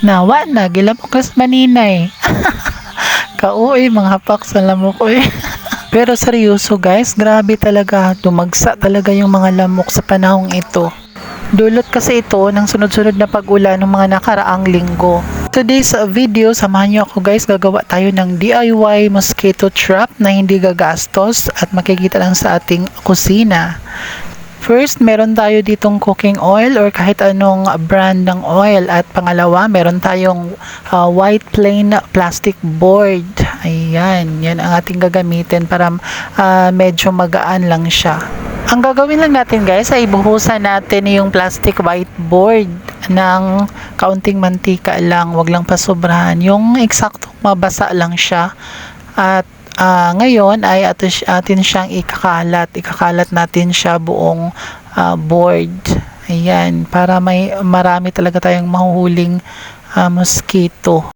Nawa na, gilamukas maninay. Kauoy, mga hapak sa lamok oy. Pero seryoso guys, grabe talaga. Dumagsa talaga yung mga lamok sa panahong ito. Dulot kasi ito ng sunod-sunod na pag-ulan ng mga nakaraang linggo. Today's video, samahan niyo ako guys, gagawa tayo ng DIY mosquito trap na hindi gagastos at makikita lang sa ating kusina. First, meron tayo ditong cooking oil or kahit anong brand ng oil. At pangalawa, meron tayong white plain plastic board. Ayan, yan ang ating gagamitin para medyo magaan lang siya. Ang gagawin lang natin guys ay ibuhusan natin yung plastic whiteboard ng kaunting mantika lang, wag lang pasobrahan, yung eksaktong mabasa lang siya. At ngayon ay atin siyang ikakalat natin siya buong board. Ayan, para marami talaga tayong mahuhuling mosquito.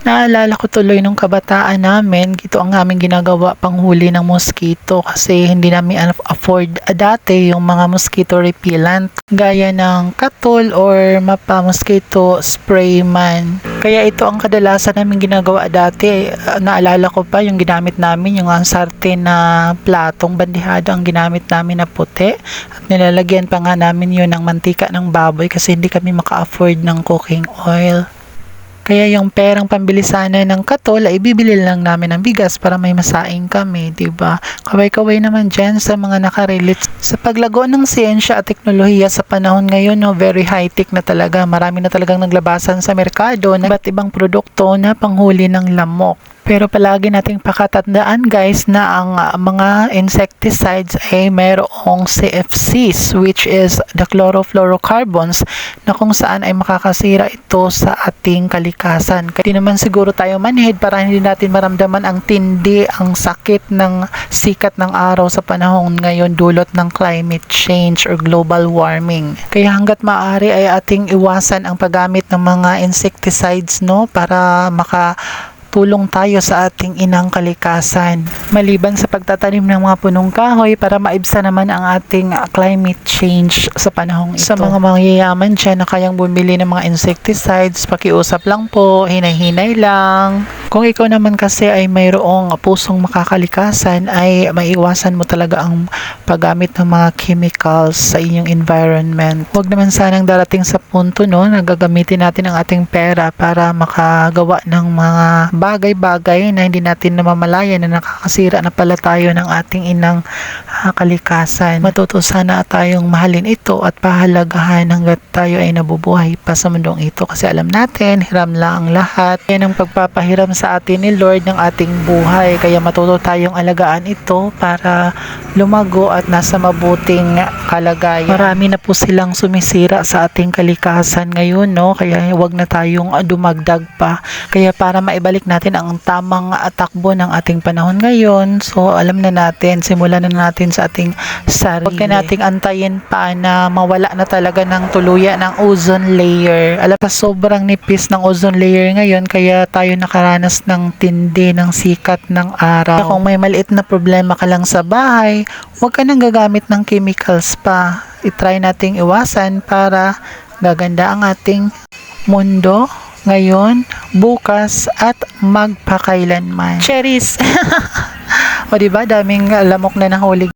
Naalala ko tuloy nung kabataan namin, ito ang aming ginagawa panghuli ng mosquito kasi hindi namin afford dati yung mga mosquito repellent gaya ng Katol or Mapa mosquito spray man. Kaya ito ang kadalasan namin ginagawa dati. Naalala ko pa yung ginamit namin, yung sartén na platong bandihado ang ginamit namin na puti. At nilalagyan pa nga namin yun ng mantika ng baboy kasi hindi kami maka-afford ng cooking oil. Kaya yung perang pambili sana ng Katol ay bibili lang namin ng bigas para may masaing kami, diba? Kaway-kaway naman dyan sa mga nakarelate sa paglago ng siyensya at teknolohiya sa panahon ngayon, no, very high-tech na talaga. Marami na talagang naglabasan sa merkado ng iba't ibang produkto na panghuli ng lamok. Pero palagi nating pakatandaan guys na ang mga insecticides ay mayroong CFCs, which is the chlorofluorocarbons, na kung saan ay makakasira ito sa ating kalikasan. Kaya naman siguro tayo manhid para hindi natin maramdaman ang tindi, ang sakit ng sikat ng araw sa panahon ngayon dulot ng climate change or global warming. Kaya hanggat maaari ay ating iwasan ang paggamit ng mga insecticides, no, para tulong tayo sa ating inang kalikasan. Maliban sa pagtatanim ng mga punong kahoy para maibsa naman ang ating climate change sa panahong ito. Sa mga mangyayaman dyan na kayang bumili ng mga insecticides, pakiusap lang po, hinay-hinay lang. Kung ikaw naman kasi ay mayroong pusong makakalikasan, ay maiwasan mo talaga ang paggamit ng mga chemicals sa inyong environment. Huwag naman sanang darating sa punto, no, na gagamitin natin ang ating pera para makagawa ng mga bagay-bagay na hindi natin namamalayan na nakakasira na pala tayo ng ating inang kalikasan. Matuto sana tayong mahalin ito at pahalagahan hanggat tayo ay nabubuhay pa sa mundong ito kasi alam natin, hiram lang ang lahat. Yan ang pagpapahiram sa atin ni Lord ng ating buhay. Kaya matuto tayong alagaan ito para lumago at nasa mabuting kalagayan. Marami na po silang sumisira sa ating kalikasan ngayon, no? Kaya huwag na tayong dumagdag pa. Kaya para maibalik natin ang tamang takbo ng ating panahon ngayon, so alam na natin, simulan na natin sa ating sarili. Huwag na nating antayin pa na mawala na talaga ng tuluyan ng ozone layer. Alam pa, sobrang nipis ng ozone layer ngayon, kaya tayo nakaranas ng tindi ng sikat ng araw. Kaya kung may maliit na problema ka lang sa bahay, huwag ka nang gagamit ng chemicals pa. I-try nating iwasan para gaganda ang ating mundo ngayon, bukas, at magpakailanman. Cherries! O diba, daming lamok na nahuli.